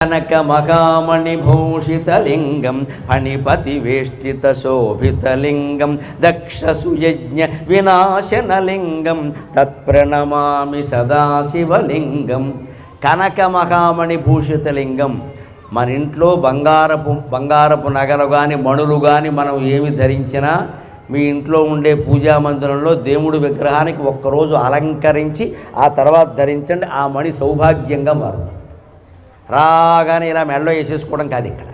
కనకమకామణిభూషితలింగం ఫణిపతివేష్టితశోభితలింగం దక్షసుయజ్ఞ వినాశనలింగం తత్ప్రణమామి సదాశివలింగం. కనకమకామణిభూషితలింగం. మన ఇంట్లో బంగారపు నగలు కానీ మణులు కానీ మనం ఏమి ధరించినా మీ ఇంట్లో ఉండే పూజా మందిరంలో దేవుడి విగ్రహానికి ఒక్కరోజు అలంకరించి ఆ తర్వాత ధరించండి. ఆ మణి సౌభాగ్యంగా మారుతుంది. రాగానే ఇలా మెడలో వేసేసుకోవడం కాదు. ఇక్కడ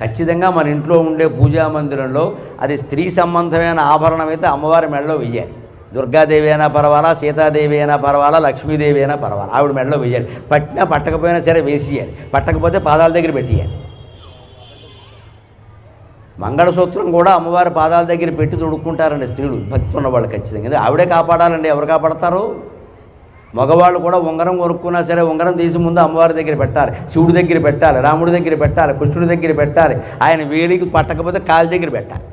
ఖచ్చితంగా మన ఇంట్లో ఉండే పూజా మందిరంలో అది స్త్రీ సంబంధమైన ఆభరణం అయితే అమ్మవారి మెడలో వెయ్యాలి. దుర్గాదేవి అయినా పర్వాలా, సీతాదేవి అయినా పర్వాలా, లక్ష్మీదేవి అయినా పర్వాలా, ఆవిడ మెడలో వెయ్యాలి. పట్టినా పట్టకపోయినా సరే వేసేయాలి. పట్టకపోతే పాదాల దగ్గర పెట్టేయాలి. మంగళసూత్రం కూడా అమ్మవారి పాదాల దగ్గర పెట్టి తొడుక్కుంటారండి స్త్రీలు, భక్తి ఉన్నవాళ్ళు ఖచ్చితంగా. ఆవిడే కాపాడాలండి, ఎవరు కాపాడతారు? మగవాళ్ళు కూడా ఉంగరం కొనుక్కున్నా సరే ఉంగరం తీసి ముందు అమ్మవారి దగ్గర పెట్టాలి, శివుడి దగ్గర పెట్టాలి, రాముడి దగ్గర పెట్టాలి, కృష్ణుడి దగ్గర పెట్టాలి. ఆయన వేలికి పట్టకపోతే కాలి దగ్గర పెట్టాలి.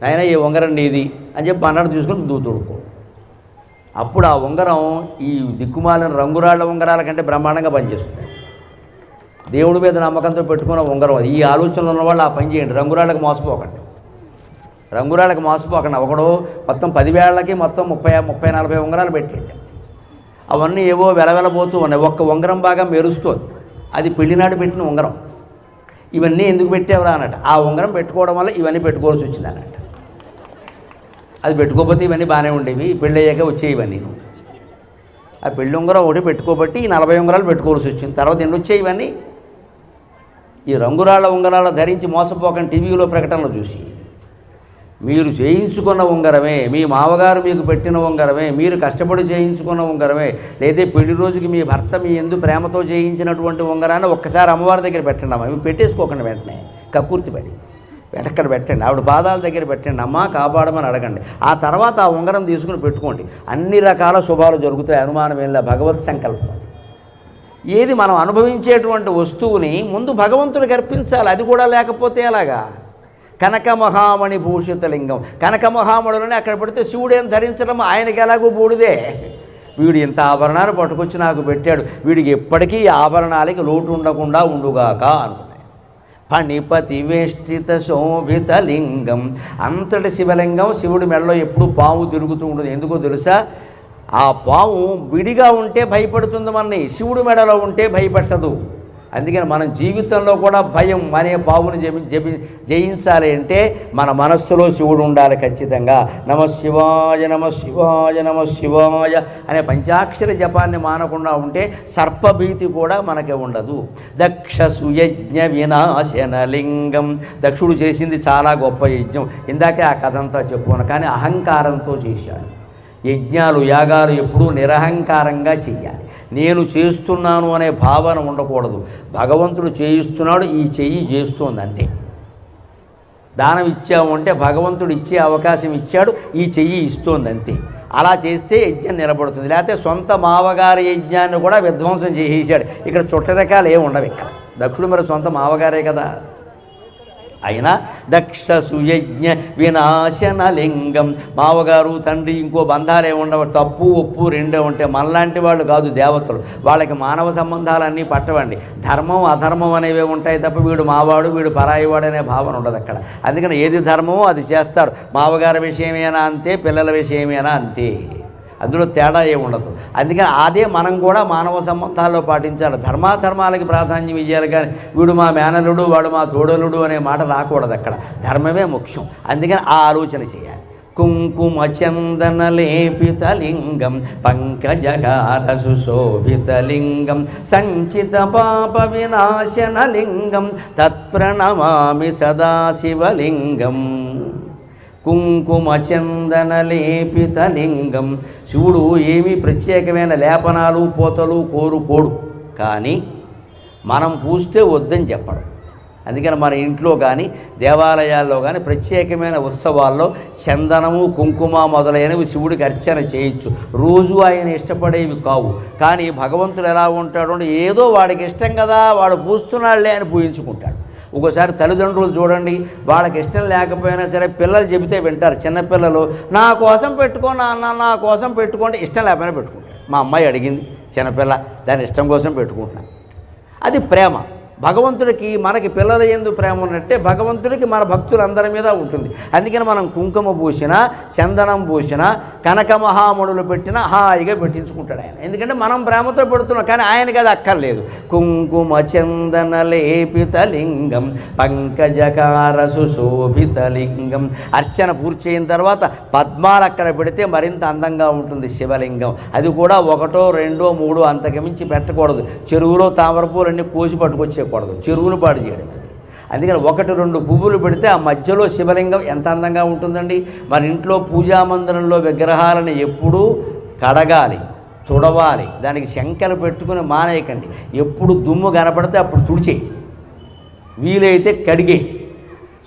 ఆయన ఈ ఉంగరం నీది అని చెప్పి అన్నాడు, తీసుకొని తొడుక్కో. అప్పుడు ఆ ఉంగరం ఈ దిక్కుమాలిన రంగురాళ్ల ఉంగరాల కంటే బ్రహ్మాండంగా పనిచేస్తుంది. దేవుడి మీద నమ్మకంతో పెట్టుకున్న ఉంగరం అది. ఈ ఆలోచనలు ఉన్నవాళ్ళు ఆ పని చేయండి. రంగురాళ్ళకి మోసపోకండి. ఒకడు మొత్తం 10 వేళ్ళకి మొత్తం 30-40 ఉంగరాలు పెట్టండి. అవన్నీ ఏవో వెలవెలబోతూ ఉన్నాయి. ఒక్క ఉంగరం బాగా మెరుస్తుంది, అది పెళ్లినాడు పెట్టిన ఉంగరం. ఇవన్నీ ఎందుకు పెట్టేవరా అన్నట్టు. ఆ ఉంగరం పెట్టుకోవడం వల్ల ఇవన్నీ పెట్టుకోవాల్సి వచ్చింది అన్నట్టు. అది పెట్టుకోకపోతే ఇవన్నీ బాగానే ఉండేవి, పెళ్ళి అయ్యాక వచ్చేవి ఇవన్నీ. ఆ పెళ్లి ఉంగరం ఒకటి పెట్టుకోబట్టి ఈ 40 ఉంగరాలు పెట్టుకోవాల్సి వచ్చింది. తర్వాత ఎన్ని వచ్చాయి ఇవన్నీ? ఈ రంగురాళ్ళ ఉంగరాలు ధరించి మోసపోకండి. టీవీలో ప్రకటనలు చూసి మీరు చేయించుకున్న ఉంగరమే, మీ మామగారు మీకు పెట్టిన ఉంగరమే, మీరు కష్టపడి చేయించుకున్న ఉంగరమే, లేదా పెళ్లి రోజుకి మీ భర్త మీ ఎందు ప్రేమతో చేయించినటువంటి ఉంగరాన్ని ఒక్కసారి అమ్మవారి దగ్గర పెట్టండి. అమ్మ ఇవి పెట్టేసుకోకండి, వెంటనే కక్కుర్తిపడి వెనక్కడ పెట్టండి, ఆవిడ పాదాల దగ్గర పెట్టండి. అమ్మ కాపాడమని అడగండి. ఆ తర్వాత ఆ ఉంగరం తీసుకుని పెట్టుకోండి. అన్ని రకాల శుభాలు జరుగుతాయి, అనుమానం ఏం లేదు. భగవత్ సంకల్పం. ఏది మనం అనుభవించేటువంటి వస్తువుని ముందు భగవంతుడికి అర్పించాలి. అది కూడా లేకపోతే ఎలాగా? కనకమహామణి భూషితలింగం. కనకమహామణులని అక్కడ పెడితే శివుడేం ధరించడం, ఆయనకి ఎలాగో బూడిదే. వీడు ఇంత ఆభరణాలు పట్టుకొచ్చి నాకు పెట్టాడు, వీడికి ఎప్పటికీ ఆభరణాలకి లోటు ఉండకుండా ఉండుగాక అనుకున్నాయి. ఫణిపతి వేష్టిత శోభితలింగం. అంతటి శివలింగం. శివుడి మెడలో ఎప్పుడు పాము తిరుగుతూ ఉంటుంది. ఎందుకో తెలుసా? ఆ పాము విడిగా ఉంటే భయపడుతుంది మనని, శివుడి మెడలో ఉంటే భయపెట్టదు. అందుకని మన జీవితంలో కూడా భయం అనే పావుని జయించాలి అంటే మన మనస్సులో శివుడు ఉండాలి ఖచ్చితంగా. నమ శివాయ నమ శివాయ నమ శివాయ అనే పంచాక్షర జపాన్ని మానకుండా ఉంటే సర్పభీతి కూడా మనకి ఉండదు. దక్ష సుయజ్ఞ వినాశనలింగం. దక్షుడు చేసింది చాలా గొప్ప యజ్ఞం. ఇందాకే ఆ కథ అంతా చెప్పుకున్నాను. కానీ అహంకారంతో చేశాడు. యజ్ఞాలు యాగాలు ఎప్పుడూ నిరహంకారంగా చెయ్యాలి. నేను చేస్తున్నాను అనే భావన ఉండకూడదు. భగవంతుడు చేయిస్తున్నాడు, ఈ చెయ్యి చేస్తోంది అంతే. దానం ఇచ్చాము అంటే భగవంతుడు ఇచ్చే అవకాశం ఇచ్చాడు, ఈ చెయ్యి ఇస్తోంది అంతే. అలా చేస్తే యజ్ఞం నిలబడుతుంది. లేకపోతే సొంత మావగారి యజ్ఞాన్ని కూడా విధ్వంసం చేసేసాడు. ఇక్కడ చుట్టరకాలు ఏమి ఉండవు. ఇక్కడ దక్షుడు మరి సొంత మావగారే కదా. అయినా దక్ష సుయజ్ఞ వినాశనలింగం. మావగారు తండ్రి ఇంకో బంధాలు ఏమి ఉండవు. తప్పు ఒప్పు రెండే ఉంటే మనలాంటి వాళ్ళు కాదు దేవతలు. వాళ్ళకి మానవ సంబంధాలన్నీ పట్టవండి. ధర్మం అధర్మం అనేవి ఉంటాయి తప్ప వీడు మావాడు వీడు పరాయివాడు అనే భావన ఉండదు అక్కడ. అందుకని ఏది ధర్మమో అది చేస్తారు. మావగారి విషయమేనా అంతే, పిల్లల విషయమేనా అంతే. అందులో తేడా ఏమి ఉండదు. అందుకని అదే మనం కూడా మానవ సంబంధాల్లో పాటించాలి. ధర్మాధర్మాలకి ప్రాధాన్యం ఇవ్వాలి. కానీ వీడు మా మేనలుడు వాడు మా తోడలుడు అనే మాట రాకూడదు. అక్కడ ధర్మమే ముఖ్యం. అందుకని ఆ ఆలోచన చేయాలి. కుంకుమ చందన లేపితలింగం పంకజగార సుశోభితలింగం సంచిత పాప వినాశనలింగం తత్ప్రణమామి సదాశివలింగం. కుంకుమ చందన లేపితలింగం. శివుడు ఏమీ ప్రత్యేకమైన లేపనాలు పోతలు కోడు. కానీ మనం పూస్తే వద్దని చెప్పడం. అందుకని మన ఇంట్లో కానీ దేవాలయాల్లో కానీ ప్రత్యేకమైన ఉత్సవాల్లో చందనము కుంకుమ మొదలైనవి శివుడికి అర్చన చేయొచ్చు. రోజు ఆయన ఇష్టపడేవి కావు. కానీ భగవంతుడు ఎలా ఉంటాడు అంటే ఏదో వాడికి ఇష్టం కదా, వాడు పూస్తున్నాడులే అని పూజించుకుంటాడు. ఒక్కోసారి తల్లిదండ్రులు చూడండి, వాళ్ళకి ఇష్టం లేకపోయినా సరే పిల్లలు చెబితే వింటారు. చిన్నపిల్లలు నా కోసం పెట్టుకో నాన్న, నా కోసం పెట్టుకోండి, ఇష్టం లేకపోయినా పెట్టుకుంటారు. మా అమ్మాయి అడిగింది చిన్నపిల్ల, దాని ఇష్టం కోసం పెట్టుకుంటున్నాను. అది ప్రేమ. భగవంతుడికి మనకి పిల్లల యందు ప్రేమ ఉన్నట్టే భగవంతుడికి మన భక్తులందరి మీద ఉంటుంది. అందుకని మనం కుంకుమ పూసినా, చందనం పూసినా, కనక మహామణులు పెట్టినా హాయిగా పెట్టించుకుంటాడు ఆయన. ఎందుకంటే మనం ప్రేమతో పెడుతున్నాం, కానీ ఆయనకి అది అక్కర్లేదు. కుంకుమ చందన లేపిత లింగం పంకజకార సుశోభిత లింగం. అర్చన పూర్తి అయిన తర్వాత పద్మాలు అక్కడ పెడితే మరింత అందంగా ఉంటుంది శివలింగం. అది కూడా 1, 2, 3 అంతకుమించి పెట్టకూడదు. చెరువులో తామరపూలన్నీ కోసి పట్టుకొచ్చేయకూడదు, చెరువులు పాడు చేయడం. అందుకని 1, 2 పువ్వులు పెడితే ఆ మధ్యలో శివలింగం ఎంత అందంగా ఉంటుందండి. మన ఇంట్లో పూజామందిరంలో విగ్రహాలను ఎప్పుడూ కడగాలి, తుడవాలి, దానికి శంకలు పెట్టుకుని మానేయకండి. ఎప్పుడు దుమ్ము కనపడితే అప్పుడు తుడిచేయి, వీలైతే కడిగే,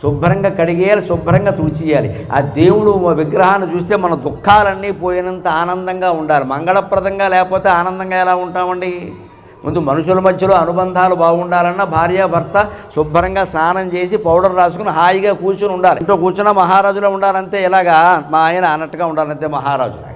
శుభ్రంగా కడిగేయాలి, శుభ్రంగా తుడిచేయాలి. ఆ దేవుడు విగ్రహాన్ని చూస్తే మన దుఃఖాలన్నీ పోయినంత ఆనందంగా ఉండాలి. మంగళప్రదంగా లేకపోతే ఆనందంగా ఎలా ఉంటామండి? ముందు మనుషుల మధ్యలో అనుబంధాలు బాగుండాలన్నా భార్యాభర్త శుభ్రంగా స్నానం చేసి పౌడర్ రాసుకుని హాయిగా కూర్చొని ఉండాలి. ఇంట్లో కూర్చున్న మహారాజులో ఉండాలంతే, ఇలాగా మా ఆయన అన్నట్టుగా ఉండాలంతే మహారాజులాగా.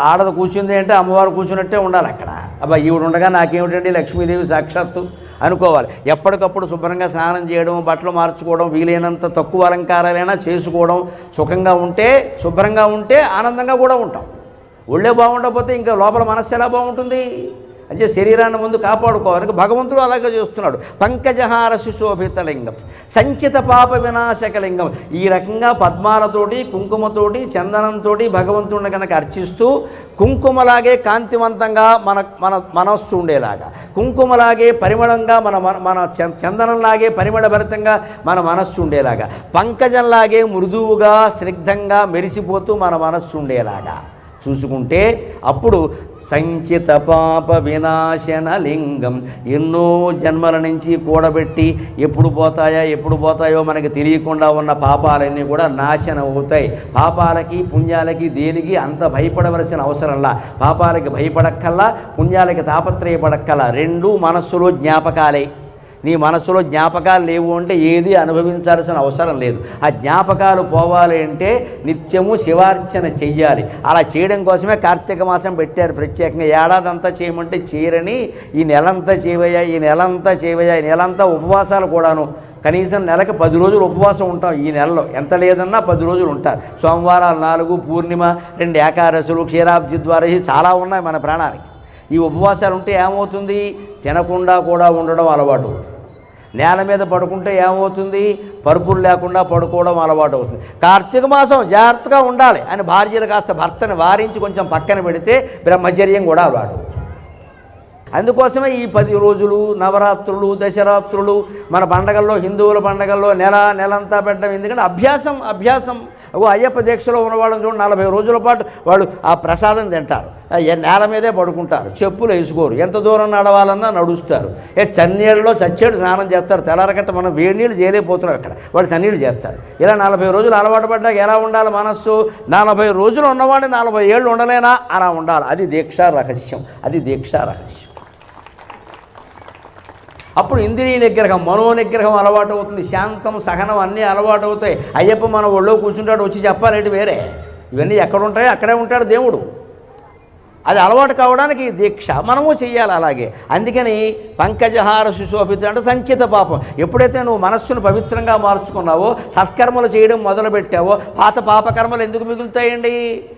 ఆడది కూర్చుంది అంటే అమ్మవారు కూర్చున్నట్టే ఉండాలి అక్కడ. అబ్బా ఈవిడ ఉండగా నాకేమిటండి లక్ష్మీదేవి సాక్షాత్తు అనుకోవాలి. ఎప్పటికప్పుడు శుభ్రంగా స్నానం చేయడం, బట్టలు మార్చుకోవడం, వీలైనంత తక్కువ అలంకారాలైనా చేసుకోవడం, సుఖంగా ఉంటే, శుభ్రంగా ఉంటే ఆనందంగా కూడా ఉంటాం. ఒళ్ళే బాగుండకపోతే ఇంకా లోపల మనస్సు ఎలా బాగుంటుంది? అంటే శరీరాన్ని ముందు కాపాడుకోవాలి. భగవంతుడు అలాగే చేస్తున్నాడు. పంకజహార సుశోభిత లింగం సంచిత పాప వినాశక లింగం. ఈ రకంగా పద్మాలతోటి, కుంకుమతోటి, చందనంతో భగవంతుడిని కనుక అర్చిస్తూ, కుంకుమలాగే కాంతివంతంగా మన మనస్సు ఉండేలాగా, కుంకుమలాగే పరిమళంగా మన చందనంలాగే పరిమళభరితంగా మన మనస్సు ఉండేలాగా, పంకజంలాగే మృదువుగా స్నిగ్ధంగా మెరిసిపోతూ మన మనస్సు ఉండేలాగా చూసుకుంటే అప్పుడు సంచిత పాప వినాశన లింగం. ఎన్నో జన్మల నుంచి కూడబెట్టి ఎప్పుడు పోతాయో మనకి తెలియకుండా ఉన్న పాపాలన్నీ కూడా నాశనం అవుతాయి. పాపాలకి పుణ్యాలకి దేనికి అంత భయపడవలసిన అవసరంలా. పాపాలకి భయపడక్కల్లా, పుణ్యాలకి తాపత్రయపడక్కల్లా. రెండూ మనస్సులో జ్ఞాపకాలే. నీ మనసులో జ్ఞాపకాలు లేవు అంటే ఏది అనుభవించాల్సిన అవసరం లేదు. ఆ జ్ఞాపకాలు పోవాలి అంటే నిత్యము శివార్చన చెయ్యాలి. అలా చేయడం కోసమే కార్తీక మాసం పెట్టారు ప్రత్యేకంగా. ఏడాదంతా చేయమంటే చేయరని ఈ నెలంతా చేయవయ్యా, ఈ నెలంతా ఉపవాసాలు కూడాను. కనీసం నెలకు 10 రోజులు ఉపవాసం ఉంటాం ఈ నెలలో. ఎంత లేదన్నా 10 రోజులు ఉంటారు. సోమవారాలు 4, పూర్ణిమ 2 ఏకాదశులు, క్షీరాబ్ది ద్వాదశి చాలా ఉన్నాయి మన ప్రాణానికి. ఈ ఉపవాసాలు ఉంటే ఏమవుతుంది? తినకుండా కూడా ఉండడం అలవాటు. నేల మీద పడుకుంటే ఏమవుతుంది? పరుపులు లేకుండా పడుకోవడం అలవాటు అవుతుంది. కార్తీక మాసం జాగ్రత్తగా ఉండాలి అని భార్యలు కాస్త భర్తను వారించి కొంచెం పక్కన పెడితే బ్రహ్మచర్యం కూడా అలవాటు అవుతుంది. అందుకోసమే ఈ 10 రోజులు, నవరాత్రులు, దశరాత్రులు, మన పండగల్లో, హిందువుల పండగల్లో నెలంతా పెట్టడం. ఎందుకంటే అభ్యాసం. అయ్యప్ప దీక్షలో ఉన్నవాళ్ళని చూడండి, 40 రోజుల పాటు వాళ్ళు ఆ ప్రసాదం తింటారు, నేల మీదే పడుకుంటారు, చెప్పులు వేసుకోరు, ఎంత దూరం నడవాలన్నా నడుస్తారు. చన్నీళ్ళలో చచ్చేడు స్నానం చేస్తారు. తెల్లారకట్ట మనం వేడి నీళ్ళు చేయలేకపోతున్నాం అక్కడ, వాళ్ళు చన్నీళ్ళు చేస్తారు. ఇలా 40 రోజులు అలవాటు పడ్డాక ఎలా ఉండాలి మనస్సు? 40 రోజులు ఉన్నవాడిని 40 ఏళ్ళు ఉండలేనా? అలా ఉండాలి. అది దీక్షా రహస్యం. అప్పుడు ఇంద్రియ నిగ్రహం, మనో నిగ్రహం అలవాటు అవుతుంది. శాంతం, సహనం అన్నీ అలవాటు అవుతాయి. అయ్యప్ప మన ఒళ్ళో కూర్చుంటాడు, వచ్చి చెప్పాలంటే వేరే. ఇవన్నీ ఎక్కడ ఉంటాయో అక్కడే ఉంటాడు దేవుడు. అది అలవాటు కావడానికి దీక్ష మనము చెయ్యాలి అలాగే. అందుకని పంకజహార సుశోభిత అంటే సంచిత పాపం. ఎప్పుడైతే నువ్వు మనస్సును పవిత్రంగా మార్చుకున్నావో, సత్కర్మలు చేయడం మొదలుపెట్టావో, పాత పాపకర్మలు ఎందుకు మిగులుతాయండి?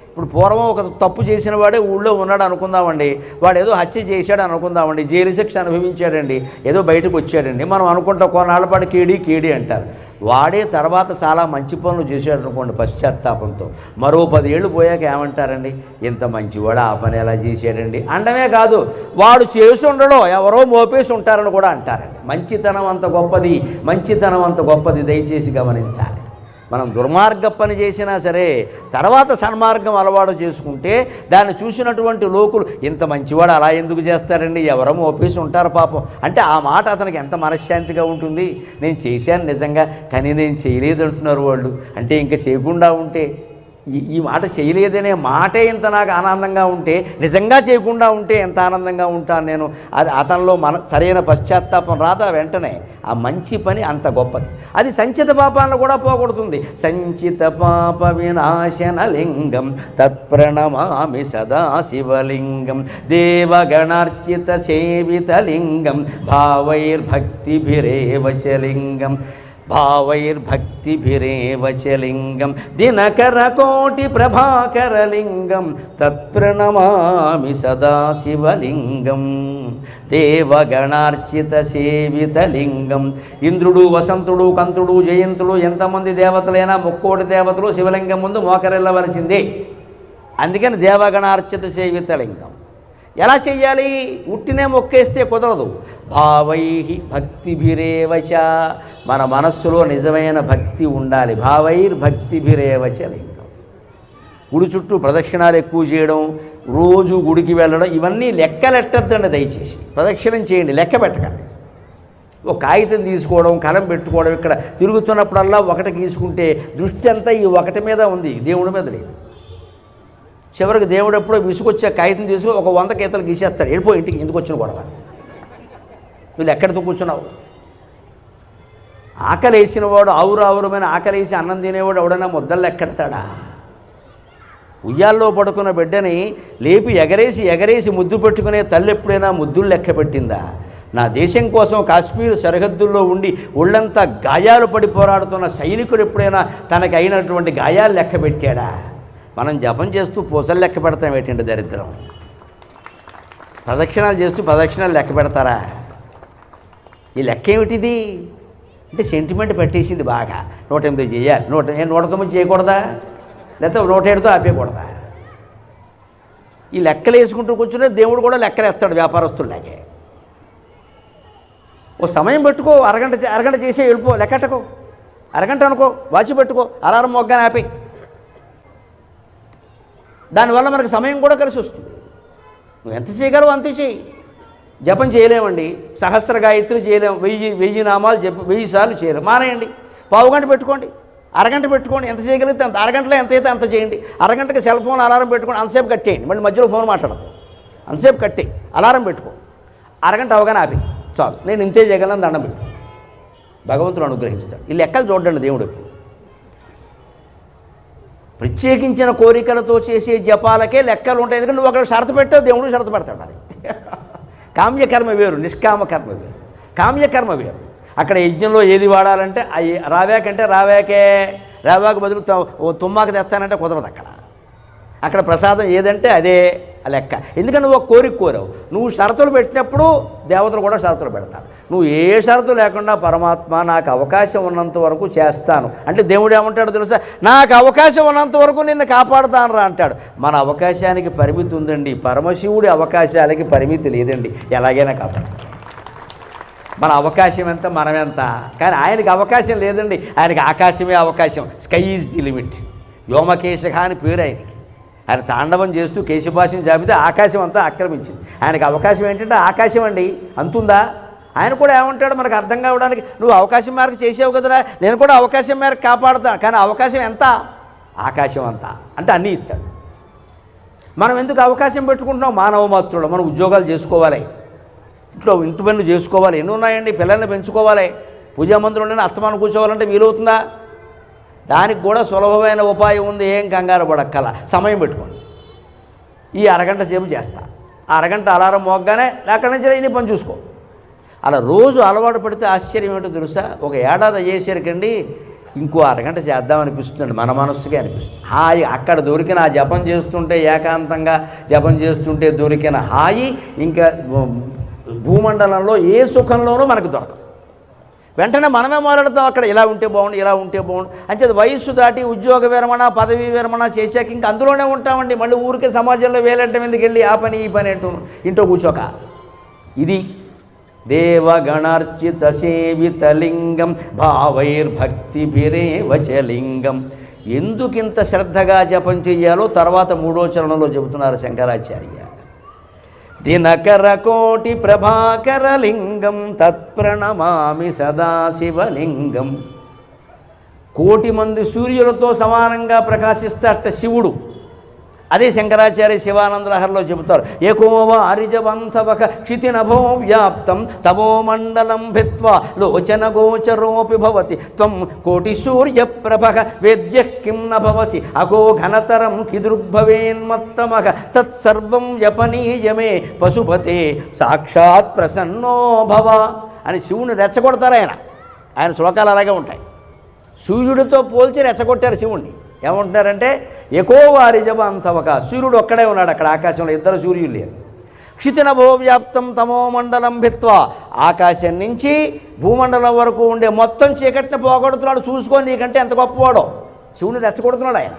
ఇప్పుడు పూర్వం ఒక తప్పు చేసిన వాడే ఊళ్ళో ఉన్నాడు అనుకుందామండి, వాడు ఏదో హత్య చేశాడు అనుకుందామండి, జైలు శిక్ష అనుభవించాడండి, ఏదో బయటకు వచ్చాడండి. మనం అనుకుంటాం కొన్నాళ్ళ పాటు కేడి అంటారు. వాడే తర్వాత చాలా మంచి పనులు చేశాడు అనుకోండి పశ్చాత్తాపంతో, మరో 10 ఏళ్ళు పోయాక ఏమంటారండి? ఇంత మంచివాడు ఆ పని ఎలా చేశాడండి అండమే కాదు, వాడు చేసి ఉండడో ఎవరో మోపేసి ఉంటారని కూడా అంటారండి. మంచితనం అంత గొప్పది దయచేసి గమనించాలి. మనం దుర్మార్గ పని చేసినా సరే తర్వాత సన్మార్గం అలవాటు చేసుకుంటే దాన్ని చూసినటువంటి లోకులు ఇంత మంచివాడు అలా ఎందుకు చేస్తారండి, ఎవరో మోపేసి ఉంటారు పాపం అంటే ఆ మాట అతనికి ఎంత మనశ్శాంతిగా ఉంటుంది. నేను చేశాను నిజంగా, కానీ నేను చేయలేదు అంటున్నారు వాళ్ళు. అంటే ఇంకా చేయకుండా ఉంటే ఈ మాట చేయలేదనే మాటే ఇంత నాకు ఆనందంగా ఉంటే నిజంగా చేయకుండా ఉంటే ఎంత ఆనందంగా ఉంటాను నేను. అది అతనిలో సరైన పశ్చాత్తాపం రాదా వెంటనే ఆ మంచి పని అంత గొప్పది. అది సంచిత పాపాలను కూడా పోగొడుతుంది. సంచిత పాప వినాశనలింగం తత్ప్రణమామి సదా శివలింగం దేవగణార్చిత సేవితలింగం భావైర్భక్తిభిరేవ చ లింగం భావైర్భక్తిభిరేవ చ లింగం దినకరకోటి ప్రభాకరలింగం తత్ప్రణమామి సదా శివలింగం దేవగణార్చిత సేవితలింగం. ఇంద్రుడు, వసంతుడు, కంతుడు, జయంతుడు ఎంతమంది దేవతలైనా ముక్కోటి దేవతలు శివలింగం ముందు మోకరిల్లవలసిందే. అందుకని దేవగణార్చిత సేవితలింగం. ఎలా చెయ్యాలి? ఉట్టినే మొక్కేస్తే కుదరదు. భావై భక్తిభిరేవ చ, మన మనస్సులో నిజమైన భక్తి ఉండాలి. భావైర్భక్తిభిరేవ చ లింగం. గుడి చుట్టూ ప్రదక్షిణాలు ఎక్కువ చేయడం, రోజు గుడికి వెళ్ళడం, ఇవన్నీ లెక్కలెట్టద్దండి దయచేసి. ప్రదక్షిణం చేయండి, లెక్క పెట్టకండి. ఒక కాగితం తీసుకోవడం, కలం పెట్టుకోవడం, ఇక్కడ తిరుగుతున్నప్పుడల్లా ఒకటి గీసుకుంటే దృష్టి అంతా ఈ ఒకటి మీద ఉంది, దేవుడి మీద లేదు. చివరికి దేవుడు ఎప్పుడో విసుకొచ్చే కాగితం తీసుకుని ఒక 100 గీతలు గీసేస్తాడు. వెళ్ళిపో ఇంటికి, ఎందుకు వచ్చిన గొడవ, వీళ్ళు ఎక్కడితో కూర్చున్నావు. ఆకలి వేసిన వాడు ఆవురావురమైన ఆకలి వేసి అన్నం తినేవాడు ఎవడైనా ముద్దలు ఎక్కడతాడా? ఉయ్యాల్లో పడుకున్న బిడ్డని లేపి ఎగరేసి ఎగరేసి ముద్దు పెట్టుకునే తల్లి ఎప్పుడైనా ముద్దులు లెక్క పెట్టిందా? నా దేశం కోసం కాశ్మీర్ సరిహద్దుల్లో ఉండి ఒళ్ళంతా గాయాలు పడి పోరాడుతున్న సైనికుడు ఎప్పుడైనా తనకి అయినటువంటి గాయాలు లెక్క పెట్టాడా? మనం జపం చేస్తూ పూసలు లెక్క పెడతాం ఏంటంటే దరిద్రం. ప్రదక్షిణాలు చేస్తూ ప్రదక్షిణాలు లెక్క పెడతారా? ఈ లెక్క ఏమిటిది అంటే సెంటిమెంట్ పెట్టేసింది బాగా. 108 చేయాలి, 109 చేయకూడదా? లేకపోతే 107తో ఆపేయకూడదా? ఈ లెక్కలు వేసుకుంటూ కూర్చునే దేవుడు కూడా లెక్కలు వేస్తాడు వ్యాపారస్తులాగే. ఓ సమయం పెట్టుకో, అరగంట చేసే వెళ్ళిపో, లెక్కట్టుకో. అరగంట అనుకో, వాచి పెట్టుకో, అలారం మొగ్గానే ఆపి. దానివల్ల మనకు సమయం కూడా కలిసి వస్తుంది. నువ్వు ఎంత చేయగలవు అంతే చేయి. జపం చేయలేమండి, సహస్ర గాయత్రి చేయలేము, 1000 నామాలు 1000 సార్లు చేయలేము, మానేయండి. పావుగంట పెట్టుకోండి, అరగంట పెట్టుకోండి, ఎంత చేయగలిగితే అంత. అరగంటలో ఎంత అయితే అంత చేయండి. అరగంటకి సెల్ ఫోన్ అలారం పెట్టుకోండి, అంతసేపు కట్టేయండి. మళ్ళీ మధ్యలో ఫోన్ మాట్లాడదు, అంతసేపు కట్టే అలారం పెట్టుకో. అరగంట అవగానే ఆపి, చాలు నేను ఇంతే చేయగలను, దండం పెట్టు, భగవంతుడు అనుగ్రహిస్తాడు. ఈ లెక్కలు చూడండి దేవుడు ఎప్పుడు. ప్రత్యేకించిన కోరికలతో చేసే జపాలకే లెక్కలు ఉంటాయి. ఎందుకంటే నువ్వు అక్కడ షరతు పెట్టావు, దేవుడు షరతు పెడతాడు. అది కామ్యకర్మ వేరు, నిష్కామ కర్మ వేరు. కామ్యకర్మ వేరు. అక్కడ యజ్ఞంలో ఏది వాడాలంటే అవి రావాకంటే రావాకు బదులు తుమ్మాకు తెస్తానంటే కుదరదు. అక్కడ ప్రసాదం ఏదంటే అదే లెక్క. ఎందుకంటే నువ్వు ఒక కోరిక కోరావు, నువ్వు షరతులు పెట్టినప్పుడు దేవతలు కూడా షరతులు పెడతారు. నువ్వు ఏ షరతు లేకుండా పరమాత్మ నాకు అవకాశం ఉన్నంత వరకు చేస్తాను అంటే దేవుడు ఏమంటాడో తెలుసా? నాకు అవకాశం ఉన్నంత వరకు నిన్ను కాపాడుతాను రా అంటాడు. మన అవకాశానికి పరిమితి ఉందండి, పరమశివుడి అవకాశాలకి పరిమితి లేదండి. ఎలాగైనా కాపాడు. మన అవకాశం ఎంత, మనం ఎంత. కానీ ఆయనకి అవకాశం లేదండి, ఆయనకి ఆకాశమే అవకాశం. Sky is the limit. వ్యోమకేశఖ అని పేరు ఆయనకి. ఆయన తాండవం చేస్తూ కేశపాశం చాపితే ఆకాశం అంతా ఆక్రమించింది. ఆయనకు అవకాశం ఏంటంటే ఆకాశం అండి, అంతుందా? ఆయన కూడా ఏమంటాడు మనకు అర్థం కావడానికి, నువ్వు అవకాశం మేరకు చేసావు కదరా, నేను కూడా అవకాశం మేరకు కాపాడుతాను. కానీ అవకాశం ఎంత? ఆకాశం అంతా. అంటే అన్నీ ఇస్తాడు. మనం ఎందుకు అవకాశం పెట్టుకుంటున్నాం? మానవ మాత్రుడు. మనం ఉద్యోగాలు చేసుకోవాలి, ఇంటి పనులు చేసుకోవాలి, ఎన్ని ఉన్నాయండి, పిల్లల్ని పెంచుకోవాలి, పూజా మందిరంలోనే అస్తమానం కూర్చోవాలంటే వీలవుతుందా? దానికి కూడా సులభమైన ఉపాయం ఉంది. ఏం కంగారు పడక్కల, సమయం పెట్టుకోండి. ఈ అరగంట సేపు చేస్తా, అరగంట అలారం మోగ్గానే అక్కడి నుంచి ఇన్ని పని చూసుకో. అలా రోజు అలవాటు పడితే ఆశ్చర్యం ఏంటో తెలుసా? ఒక ఏడాది అయ్యేసరికండి ఇంకో అరగంట చేద్దామనిపిస్తుందండి, మన మనస్సుకే అనిపిస్తుంది. హాయి అక్కడ దొరికిన ఆ జపం చేస్తుంటే, ఏకాంతంగా జపం చేస్తుంటే దొరికిన హాయి ఇంకా భూమండలంలో ఏ సుఖంలోనూ మనకు దొరకదు. వెంటనే మనమే మొదలెడతాం, అక్కడ ఇలా ఉంటే బాగుండు, ఇలా ఉంటే బాగుండు. అంచేది వయస్సు దాటి ఉద్యోగ విరమణ, పదవీ విరమణ చేశాక ఇంకా అందులోనే ఉంటామండి. మళ్ళీ ఊరికే సమాజంలో వేలంటే ఎందుకు వెళ్ళి ఆ పని ఈ పని అంటూ ఇంట్లో కూర్చోక. ఇది దేవగణార్చిత సేవితలింగం భావైర్భక్తిభిరేవ చ లింగం. ఎందుకింత శ్రద్ధగా జపం చెయ్యాలో తర్వాత 3వ చరణంలో చెబుతున్నారు శంకరాచార్య. దినకరకోటి ప్రభాకరలింగం తత్ప్రణమామి సదాశివలింగం. కోటి మంది సూర్యులతో సమానంగా ప్రకాశిస్తాట శివుడు. అదే శంకరాచార్య శివానందలహరిలో చెబుతారు. ఏకోవ అరిజవంశవక క్షితినభో వ్యాప్తం తమో మండలం భిత్వా లోచన గోచరోపి భవతి త్వం కోటి సూర్య ప్రభగ వేద్య కిం న భవసి అగో ఘనతరం కిదృగ్భవేన్మత్తమగ తత్సర్వం వ్యపనీయమే పశుపతే సాక్షాత్ ప్రసన్నో భవ అని శివుని రెచ్చగొడతారు. ఆయన శ్లోకాలు అలాగే ఉంటాయి. సూర్యుడితో పోల్చి రెచ్చగొట్టారు శివుణ్ణి. ఏమంటున్నారంటే ఎకోవారి జబంతవక, సూర్యుడు ఒక్కడే ఉన్నాడు అక్కడ ఆకాశంలో, ఇద్దరు సూర్యులు లేరు. క్షితినభో వ్యాప్తం తమో మండలం భిత్వా, ఆకాశం నుంచి భూమండలం వరకు ఉండే మొత్తం చీకటిని పోగొడుతున్నాడు. చూసుకొని నీకంటే ఎంత గొప్పవాడో. శివుని రెచ్చగొడుతున్నాడు ఆయన,